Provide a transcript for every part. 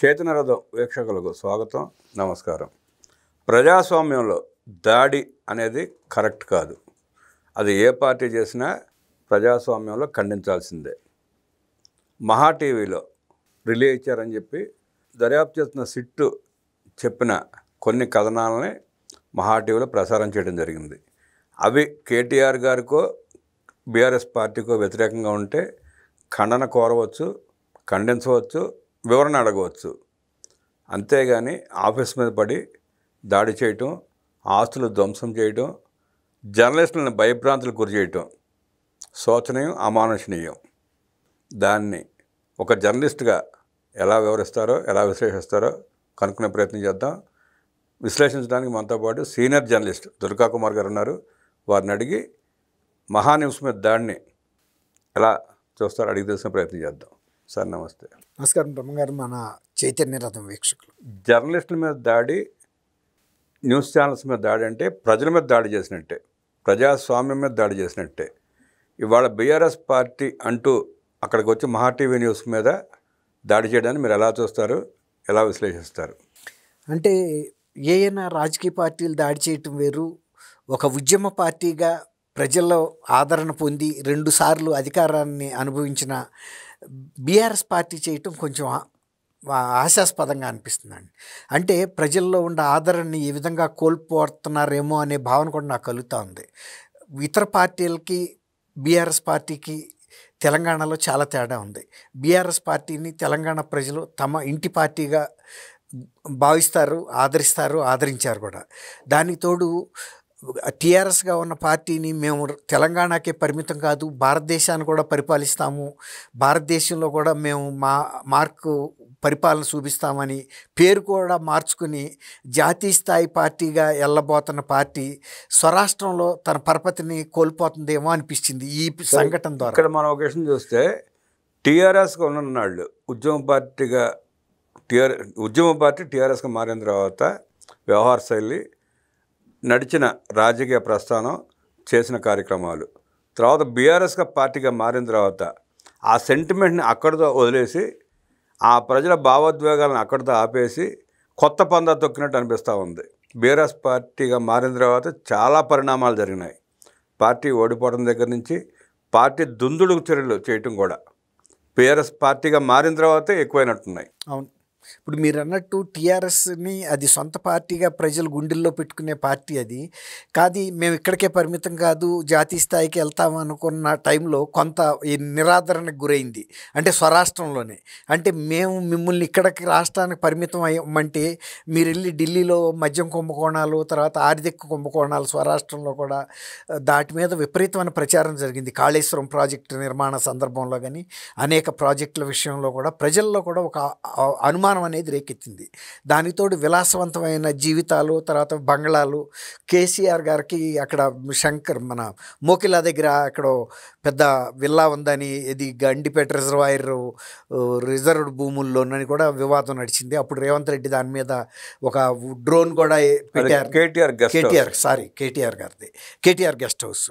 చేతనరథం వీక్షకులకు స్వాగతం, నమస్కారం. ప్రజాస్వామ్యంలో దాడి అనేది కరెక్ట్ కాదు. అది ఏ పార్టీ చేసినా ప్రజాస్వామ్యంలో ఖండించాల్సిందే. మహా టీవీలో రిలే ఇచ్చారని చెప్పి దర్యాప్తు చేస్తున్న సిట్టు చెప్పిన కొన్ని కథనాలని మహా టీవీలో ప్రసారం చేయడం జరిగింది. అవి కేటీఆర్ గారికో బీఆర్ఎస్ పార్టీకో వ్యతిరేకంగా ఉంటే ఖండన కోరవచ్చు, ఖండించవచ్చు, వివరణ అడగవచ్చు. అంతేగాని ఆఫీస్ మీద పడి దాడి చేయటం, ఆస్తులు ధ్వంసం చేయటం, జర్నలిస్టులను భయభ్రాంతులకు గురి చేయటం శోచనీయం, అమానుషణీయం. దాన్ని ఒక జర్నలిస్ట్గా ఎలా వివరిస్తారో, ఎలా విశ్లేషిస్తారో కనుక్కునే ప్రయత్నం చేద్దాం. విశ్లేషించడానికి మనతో పాటు సీనియర్ జర్నలిస్ట్ దుర్గా కుమార్ గారు ఉన్నారు. వారిని అడిగి మహా న్యూస్ మీద దాడిని ఎలా చూస్తారో అడిగి తెలిసిన ప్రయత్నం చేద్దాం. సార్ నమస్తే. నమస్కారం బ్రహ్మగారు, మన చైతన్య రథం వీక్షకులు. జర్నలిస్టుల మీద దాడి, న్యూస్ ఛానల్స్ మీద దాడి అంటే ప్రజల మీద దాడి చేసినట్టే, ప్రజాస్వామ్యం మీద దాడి చేసినట్టే. ఇవాళ బీఆర్ఎస్ పార్టీ అంటూ అక్కడికి వచ్చి మహా టీవీ న్యూస్ మీద దాడి చేయడాన్ని మీరు ఎలా చూస్తారు, ఎలా విశ్లేషిస్తారు? అంటే ఏమైనా రాజకీయ పార్టీలు దాడి చేయటం వేరు, ఒక ఉద్యమ పార్టీగా ప్రజల్లో ఆదరణ పొంది 2 సార్లు అధికారాన్ని అనుభవించిన బీఆర్ఎస్ పార్టీ చేయటం కొంచెం ఆశాస్పదంగా అనిపిస్తుందండి. అంటే ప్రజల్లో ఉన్న ఆదరణని ఏ విధంగా కోల్పోతున్నారేమో అనే భావన కూడా నాకు కలుగుతూ ఉంది. ఇతర పార్టీలకి బీఆర్ఎస్ పార్టీకి తెలంగాణలో చాలా తేడా ఉంది. బీఆర్ఎస్ పార్టీని తెలంగాణ ప్రజలు తమ ఇంటి పార్టీగా భావిస్తారు, ఆదరించారు కూడా. దానికి తోడు టీఆర్ఎస్గా ఉన్న పార్టీని మేము తెలంగాణకే పరిమితం కాదు, భారతదేశాన్ని కూడా పరిపాలిస్తాము, భారతదేశంలో కూడా మేము మార్కు పరిపాలన చూపిస్తామని పేరు కూడా మార్చుకుని జాతీయ స్థాయి పార్టీగా వెళ్ళబోతున్న పార్టీ స్వరాష్ట్రంలో తన పరపతిని కోల్పోతుందేమో అనిపించింది ఈ సంఘటన ద్వారా. ఇక్కడ మనం ఒక విషయం చూస్తే టీఆర్ఎస్గా ఉన్ననాళ్ళు ఉద్యమ పార్టీ టీఆర్ఎస్గా మారిన తర్వాత వ్యవహార శైలి, నడిచిన రాజకీయ ప్రస్థానం, చేసిన కార్యక్రమాలు, తర్వాత బీఆర్ఎస్గా పార్టీగా మారిన తర్వాత ఆ సెంటిమెంట్ని అక్కడితో వదిలేసి ఆ ప్రజల భావోద్వేగాలను అక్కడితో ఆపేసి కొత్త పందా తొక్కినట్టు అనిపిస్తూ ఉంది. బీఆర్ఎస్ పార్టీగా మారిన తర్వాత చాలా పరిణామాలు జరిగినాయి. పార్టీ ఓడిపోవడం దగ్గర నుంచి పార్టీ దుందుడుకు చర్యలు చేయటం కూడా బీఆర్ఎస్ పార్టీగా మారిన తర్వాతే ఎక్కువైనట్టున్నాయి. అవును, ఇప్పుడు మీరు అన్నట్టు టీఆర్ఎస్ని అది సొంత పార్టీగా ప్రజలు గుండెల్లో పెట్టుకునే పార్టీ అది కాదు. మేము ఇక్కడికే పరిమితం కాదు, జాతీయ స్థాయికి వెళ్తాం అనుకున్న టైంలో కొంత నిరాదరణకు గురైంది. అంటే స్వరాష్ట్రంలోనే, అంటే మేము మిమ్మల్ని ఇక్కడికి రాష్ట్రానికి పరిమితం అయ్యమంటే మీరు వెళ్ళి ఢిల్లీలో మద్యం కుంభకోణాలు, తర్వాత ఆర్థిక కుంభకోణాలు స్వరాష్ట్రంలో కూడా దాటి మీద విపరీతమైన ప్రచారం జరిగింది. కాళేశ్వరం ప్రాజెక్టు నిర్మాణ సందర్భంలో కానీ అనేక ప్రాజెక్టుల విషయంలో కూడా ప్రజల్లో కూడా ఒక అనుమానం అనేది రేకెత్తింది. దానితోడు విలాసవంతమైన జీవితాలు, తర్వాత బంగ్లాలు, కేసీఆర్ గారికి అక్కడ మన మోకిలా దగ్గర అక్కడ పెద్ద విల్లా ఉందని, ఇది గండిపేట రిజర్వ్డ్ భూముల్లోనని కూడా వివాదం నడిచింది. అప్పుడు రేవంత్ రెడ్డి దాని మీద ఒక డ్రోన్ కూడా పెట్టారు. కేటీఆర్ గారిది, కేటీఆర్ గెస్ట్ హౌస్.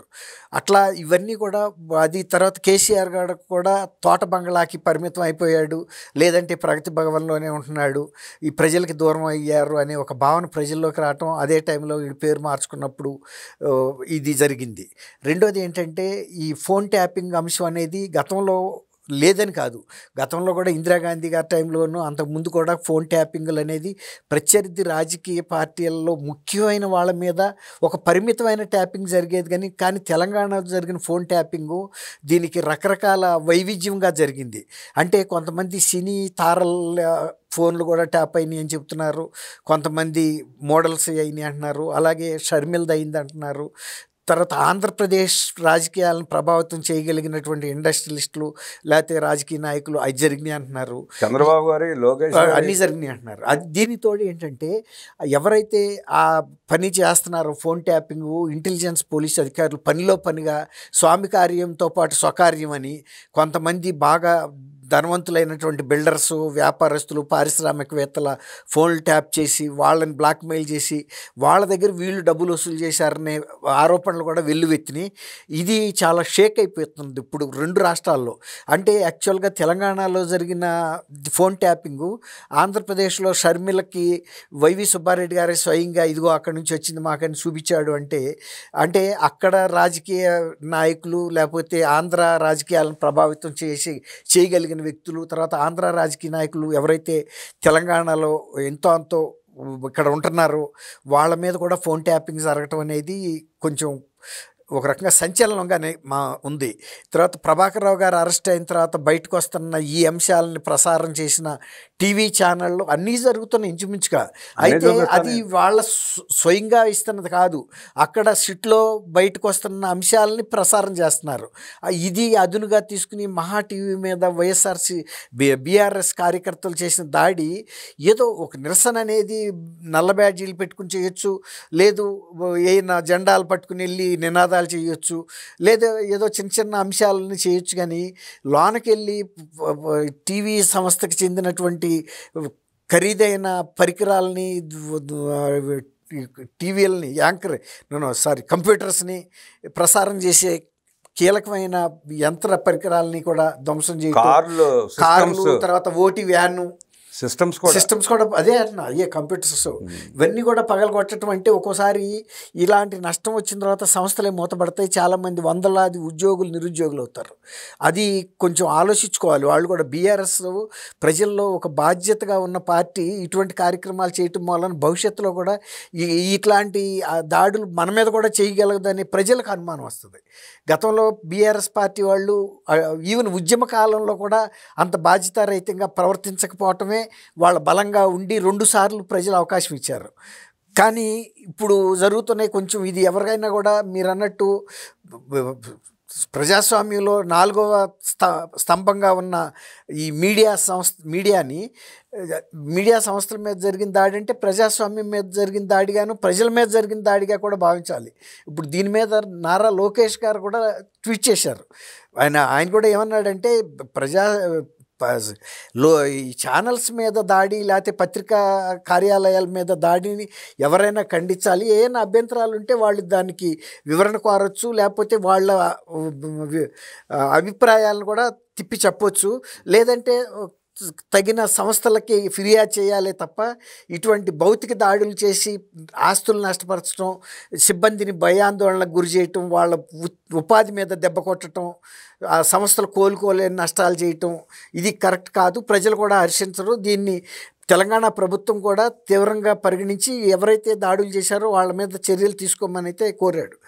అట్లా ఇవన్నీ కూడా అది. తర్వాత కేసీఆర్ గారు కూడా తోట బంగ్లాకి పరిమితం అయిపోయాడు, లేదంటే ప్రగతి భవన్లోనే ఉంటున్నాడు, ఈ ప్రజలకి దూరం అయ్యారు అనే ఒక భావన ప్రజల్లోకి రావటం, అదే టైంలో ఈ పేరు మార్చుకున్నప్పుడు ఇది జరిగింది. రెండోది ఏంటంటే ఈ ఫోన్ ట్యాపింగ్ అంశం అనేది గతంలో లేదని కాదు, గతంలో కూడా ఇందిరాగాంధీ గారి టైంలోనూ అంతకుముందు కూడా ఫోన్ ట్యాపింగ్లు అనేది ప్రత్యర్థి రాజకీయ పార్టీలలో ముఖ్యమైన వాళ్ళ మీద ఒక పరిమితమైన ట్యాపింగ్ జరిగేది. కానీ తెలంగాణలో జరిగిన ఫోన్ ట్యాపింగు దీనికి రకరకాల వైవిధ్యంగా జరిగింది. అంటే కొంతమంది సినీ తారల ఫోన్లు కూడా ట్యాప్ అయినాయి అని చెప్తున్నారు, కొంతమంది మోడల్స్ అయినాయి అంటున్నారు, అలాగే షర్మిల్ది అయింది అంటున్నారు. తర్వాత ఆంధ్రప్రదేశ్ రాజకీయాలను ప్రభావితం చేయగలిగినటువంటి ఇండస్ట్రియలిస్టులు లేకపోతే రాజకీయ నాయకులు అది జరిగినాయి అంటున్నారు, చంద్రబాబు గారి, లోకేష్ అన్నీ జరిగినాయి అంటున్నారు. అది దీనితోడు ఏంటంటే ఎవరైతే ఆ పని చేస్తున్నారో ఫోన్ ట్యాపింగు, ఇంటెలిజెన్స్ పోలీస్ అధికారులు పనిలో పనిగా స్వామి కార్యంతో పాటు స్వకార్యం అని కొంతమంది బాగా ధనవంతులైనటువంటి బిల్డర్సు, వ్యాపారస్తులు, పారిశ్రామికవేత్తల ఫోన్లు ట్యాప్ చేసి వాళ్ళని బ్లాక్మెయిల్ చేసి వాళ్ళ దగ్గర వీళ్ళు డబ్బులు వసూలు చేశారనే ఆరోపణలు కూడా వెల్లువెత్తినాయి. ఇది చాలా షేక్ అయిపోతుంది ఇప్పుడు 2 రాష్ట్రాల్లో. అంటే యాక్చువల్గా తెలంగాణలో జరిగిన ఫోన్ ట్యాపింగు, ఆంధ్రప్రదేశ్లో షర్మిలకి వైవి సుబ్బారెడ్డి గారే స్వయంగా ఇదిగో అక్కడి నుంచి వచ్చింది మాకని చూపించాడు. అంటే అక్కడ రాజకీయ నాయకులు లేకపోతే ఆంధ్ర రాజకీయాలను ప్రభావితం చేయగలిగిన వ్యక్తులు, తర్వాత ఆంధ్ర రాజకీయ నాయకులు ఎవరైతే తెలంగాణలో ఎంతో అంతో ఇక్కడ ఉంటున్నారో వాళ్ళ మీద కూడా ఫోన్ ట్యాపింగ్ జరగటం అనేది కొంచెం ఒక రకంగా సంచలనంగానే ఉంది. తర్వాత ప్రభాకర్ రావు గారు అరెస్ట్ అయిన తర్వాత బయటకు వస్తున్న ఈ అంశాలని ప్రసారం చేసిన టీవీ ఛానళ్ళు అన్నీ జరుగుతున్నాయి ఇంచుమించుగా. అయితే అది వాళ్ళ స్వయంగా ఇస్తున్నది కాదు, అక్కడ సిట్లో బయటకు వస్తున్న అంశాలని ప్రసారం చేస్తున్నారు. ఇది అదునుగా తీసుకుని మహా టీవీ మీద వైఎస్ఆర్సీ బీఆర్ఎస్ కార్యకర్తలు చేసిన దాడి ఏదో ఒక నిరసన అనేది నల్ల బ్యాడ్జీలు పెట్టుకుని చేయొచ్చు, లేదు ఏదైనా జెండాలు పట్టుకుని వెళ్ళి నినాదాలు చేయొచ్చు, లేదా ఏదో చిన్న చిన్న అంశాలని చేయొచ్చు. కానీ లోనకెళ్ళి టీవీ సంస్థకి చెందినటువంటి ఖరీదైన పరికరాలని, టీవీలని కంప్యూటర్స్ని ప్రసారం చేసే కీలకమైన యంత్ర పరికరాలని కూడా ధ్వంసం చేయడం, కార్లు, తర్వాత ఓటీ వ్యాను సిస్టమ్స్ కూడా అదే అంటున్నా, అయ్యే కంప్యూటర్స్ ఇవన్నీ కూడా పగలగొట్టడం. అంటే ఒక్కోసారి ఇలాంటి నష్టం వచ్చిన తర్వాత సంస్థలే మూతపడతాయి, చాలామంది వందలాది ఉద్యోగులు నిరుద్యోగులు అవుతారు. అది కొంచెం ఆలోచించుకోవాలి వాళ్ళు కూడా. బీఆర్ఎస్ ప్రజల్లో ఒక బాధ్యతగా ఉన్న పార్టీ ఇటువంటి కార్యక్రమాలు చేయటం వలన భవిష్యత్తులో కూడా ఇట్లాంటి దాడులు మన మీద కూడా చేయగలదని ప్రజలకు అనుమానం వస్తుంది. గతంలో బీఆర్ఎస్ పార్టీ వాళ్ళు ఈవెన్ ఉద్యమ కాలంలో కూడా అంత బాధ్యతారహితంగా ప్రవర్తించకపోవటమే వాళ్ళ బలంగా ఉండి 2 సార్లు ప్రజలు అవకాశం ఇచ్చారు. కానీ ఇప్పుడు జరుగుతున్నాయి కొంచెం. ఇది ఎవరికైనా కూడా మీరు అన్నట్టు ప్రజాస్వామ్యంలో 4వ స్తంభంగా ఉన్న ఈ మీడియా సంస్థల మీద జరిగిన దాడి అంటే ప్రజాస్వామ్యం మీద జరిగిన దాడిగాను ప్రజల మీద జరిగిన దాడిగా కూడా భావించాలి. ఇప్పుడు దీని మీద నారా లోకేష్ గారు కూడా ట్వీట్ చేశారు. ఆయన కూడా ఏమన్నాడంటే ఈ ఛానల్స్ మీద దాడి లేకపోతే పత్రికా కార్యాలయాల మీద దాడిని ఎవరైనా ఖండించాలి, ఏమైనా అభ్యంతరాలు ఉంటే వాళ్ళు దానికి వివరణ కోరచ్చు, లేకపోతే వాళ్ళ అభిప్రాయాలను కూడా తిప్పి చెప్పొచ్చు, లేదంటే తగిన సంస్థలకి ఫిర్యాదు చేయాలి తప్ప ఇటువంటి భౌతిక దాడులు చేసి ఆస్తులు నష్టపరచడం, సిబ్బందిని భయాందోళనకు గురి చేయటం, వాళ్ళ ఉపాధి మీద దెబ్బ కొట్టడం, ఆ సంస్థలు కోలుకోలేని నష్టాలు చేయటం ఇది కరెక్ట్ కాదు. ప్రజలు కూడా హర్షించరు. దీన్ని తెలంగాణ ప్రభుత్వం కూడా తీవ్రంగా పరిగణించి ఎవరైతే దాడులు చేశారో వాళ్ళ మీద చర్యలు తీసుకోమని అయితే కోరాడు.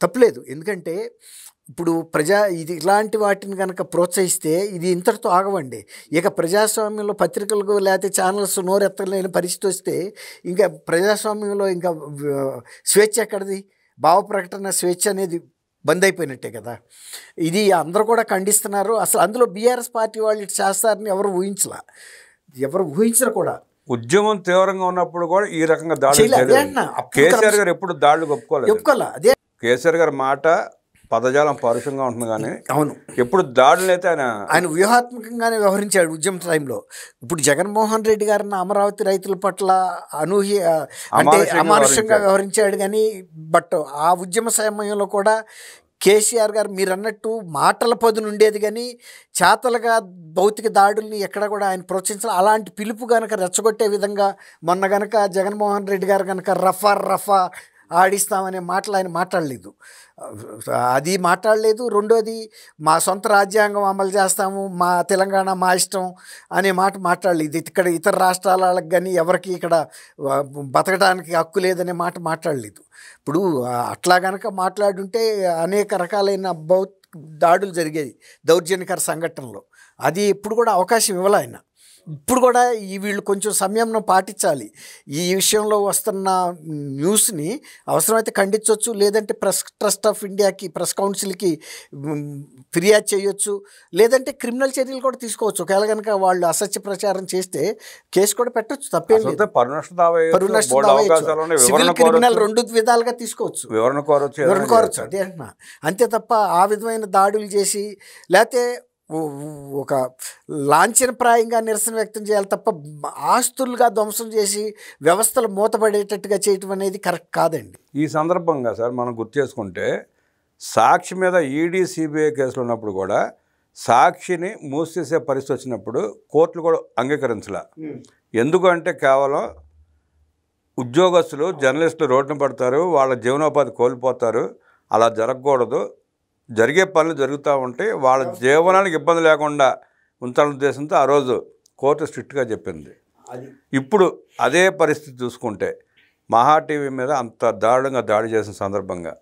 తప్పులేదు, ఎందుకంటే ఇప్పుడు ఇలాంటి వాటిని కనుక ప్రోత్సహిస్తే ఇది ఇంతటితో ఆగవండి. ఇక ప్రజాస్వామ్యంలో పత్రికలకు లేకపోతే ఛానల్స్ నోరెత్తలేని పరిస్థితి వస్తే ఇంకా ప్రజాస్వామ్యంలో ఇంకా స్వేచ్ఛ ఎక్కడిది? భావ ప్రకటన స్వేచ్ఛ అనేది బంద్ అయిపోయినట్టే కదా. ఇది అందరూ కూడా ఖండిస్తున్నారు. అసలు అందులో బీఆర్ఎస్ పార్టీ వాళ్ళు ఇటు చేస్తారని ఎవరు ఊహించరు కూడా. ఉద్యమం తీవ్రంగా ఉన్నప్పుడు కూడా ఈ రకంగా దాడులు కేసీఆర్ గారు ఎప్పుడు దాడులు ఒప్పుకోలేదు. అదే కేసీఆర్ గారి మాట పదజాలం పరుషంగా ఉంటుంది కానీ అవును ఎప్పుడు దాడులు అయితే ఆయన వ్యూహాత్మకంగానే వ్యవహరించాడు ఉద్యమ టైంలో. ఇప్పుడు జగన్మోహన్ రెడ్డి గారిని అమరావతి రైతుల పట్ల అమానుషంగా వ్యవహరించాడు కానీ బట్ ఆ ఉద్యమ సమయంలో కూడా కేసీఆర్ గారు మీరు అన్నట్టు మాటల పదును ఉండేది కానీ చేతలుగా భౌతిక దాడుల్ని ఎక్కడ కూడా ఆయన ప్రోత్సహించాలి. అలాంటి పిలుపు కనుక రెచ్చగొట్టే విధంగా మొన్న కనుక జగన్మోహన్ రెడ్డి గారు కనుక రఫా ఆడిస్తామనే మాటలు ఆయన మాట్లాడలేదు. రెండోది మా సొంత రాజ్యాంగం అమలు చేస్తాము, మా తెలంగాణ మా ఇష్టం అనే మాట మాట్లాడలేదు. ఇక్కడ ఇతర రాష్ట్రాల వాళ్ళకి కానీ ఎవరికి ఇక్కడ బతకడానికి హక్కు లేదనే మాట మాట్లాడలేదు. ఇప్పుడు అట్లా కనుక మాట్లాడుంటే అనేక రకాలైన దాడులు జరిగేది, దౌర్జన్యకర సంఘటనలు. అది ఇప్పుడు కూడా అవకాశం ఇవ్వాలి ఆయన. ఇప్పుడు కూడా వీళ్ళు కొంచెం సంయమనం పాటించాలి. ఈ విషయంలో వస్తున్న న్యూస్ని అవసరమైతే ఖండించవచ్చు, లేదంటే ప్రెస్ ట్రస్ట్ ఆఫ్ ఇండియాకి, ప్రెస్ కౌన్సిల్కి ఫిర్యాదు చేయొచ్చు, లేదంటే క్రిమినల్ చర్యలు కూడా తీసుకోవచ్చు. ఒకవేళ కనుక వాళ్ళు అసత్య ప్రచారం చేస్తే కేసు కూడా పెట్టచ్చు, తప్పేం లేదు. సివిల్ క్రిమినల్ 2 విధాలుగా తీసుకోవచ్చు, వివరణ కోరచ్చు. అదే అంటున్నా. అంతే తప్ప ఆ విధమైన దాడులు చేసి లేకపోతే ఒక లాంఛనప్రాయంగా నిరసన వ్యక్తం చేయాలి తప్ప ఆస్తులుగా ధ్వంసం చేసి వ్యవస్థలు మూతపడేటట్టుగా చేయటం అనేది కరెక్ట్ కాదండి. ఈ సందర్భంగా సార్ మనం గుర్తు చేసుకుంటే సాక్షి మీద ఈడీ సిబిఐ కేసులు ఉన్నప్పుడు కూడా సాక్షిని మూసేసే పరిస్థితి వచ్చినప్పుడు కోర్టులు కూడా అంగీకరించలే. ఎందుకంటే కేవలం ఉద్యోగస్తులు జర్నలిస్టులు రోడ్డున పడతారు, వాళ్ళ జీవనోపాధి కోల్పోతారు, అలా జరగకూడదు, జరిగే పనులు జరుగుతూ ఉంటే వాళ్ళ జీవనానికి ఇబ్బంది లేకుండా ఉంచాలనే ఉద్దేశంతో ఆ రోజు కోర్టు స్ట్రిక్ట్గా చెప్పింది. ఇప్పుడు అదే పరిస్థితి చూసుకుంటే మహా టీవీ మీద అంత దారుణంగా దాడి చేసిన సందర్భంగా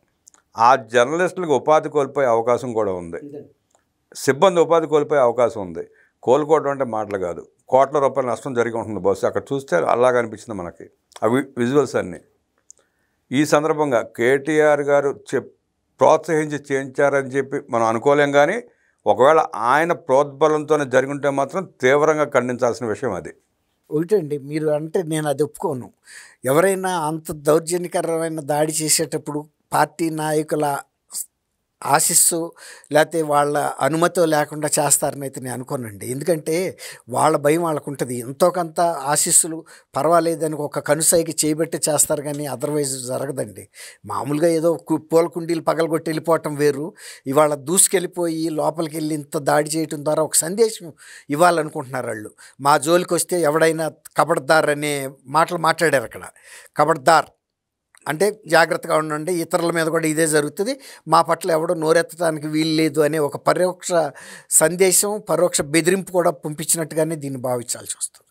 ఆ జర్నలిస్టులకు ఉపాధి కోల్పోయే అవకాశం కూడా ఉంది, సిబ్బంది ఉపాధి కోల్పోయే అవకాశం ఉంది. కోలుకోవడం అంటే మాటలు కాదు, కోట్ల రూపాయల నష్టం జరిగి ఉంటుంది బహుశా. అక్కడ చూస్తే అలాగా అనిపించింది మనకి అవి విజువల్స్ అన్నీ. ఈ సందర్భంగా కేటీఆర్ గారు ప్రోత్సహించి చేయించారని చెప్పి మనం అనుకోలేం, కానీ ఒకవేళ ఆయన ప్రోద్బలంతోనే జరుగుంటే మాత్రం తీవ్రంగా ఖండించాల్సిన విషయం అది. ఒకటండి, మీరు అంటే నేను అది ఒప్పుకోను. ఎవరైనా అంత దౌర్జన్యకరమైన దాడి చేసేటప్పుడు పార్టీ నాయకుల ఆశిస్సు లేకపోతే వాళ్ళ అనుమతో లేకుండా చేస్తారని అయితే నేను అనుకోనండి. ఎందుకంటే వాళ్ళ భయం వాళ్ళకు ఉంటుంది. ఎంతో కొంత ఆశీస్సులు పర్వాలేదని ఒక కనుసైకి చేయబట్టి చేస్తారు, కానీ అదర్వైజ్ జరగదండి. మామూలుగా ఏదో పూల కుండీలు పగలగొట్టి వెళ్ళిపోవటం వేరు, ఇవాళ దూసుకెళ్ళిపోయి లోపలికి వెళ్ళి ఇంత దాడి చేయటం ద్వారా ఒక సందేశం ఇవ్వాలనుకుంటున్నారు వాళ్ళు. మా జోలికి వస్తే ఎవడైనా కబడ్దార్ అనే మాటలు మాట్లాడారు అక్కడ. కబడ్దార్ అంటే జాగ్రత్తగా ఉండండి, ఇతరుల మీద కూడా ఇదే జరుగుతుంది, మా పట్ల ఎవడో నోరెత్తడానికి వీలు లేదు అనే ఒక పరోక్ష సందేశం, పరోక్ష బెదిరింపు కూడా పంపించినట్టుగానే దీన్ని భావించాల్సి వస్తుంది.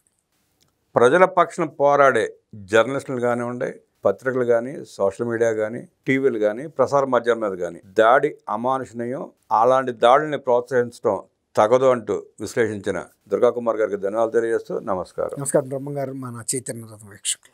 ప్రజల పక్షాన పోరాడే జర్నలిస్టులు కానివ్వండి, పత్రికలు కానీ, సోషల్ మీడియా కానీ, టీవీలు కానీ, ప్రసార మాధ్యమం మీద కానీ దాడి అమానుషనీయం. అలాంటి దాడుల్ని ప్రోత్సహించడం తగదు అంటూ విశ్లేషించిన దుర్గాకుమార్ గారికి ధన్యవాదాలు తెలియజేస్తూ నమస్కారం. నమస్కారం బ్రహ్మంగారు, మన చైతన్య రథం వీక్షకులు.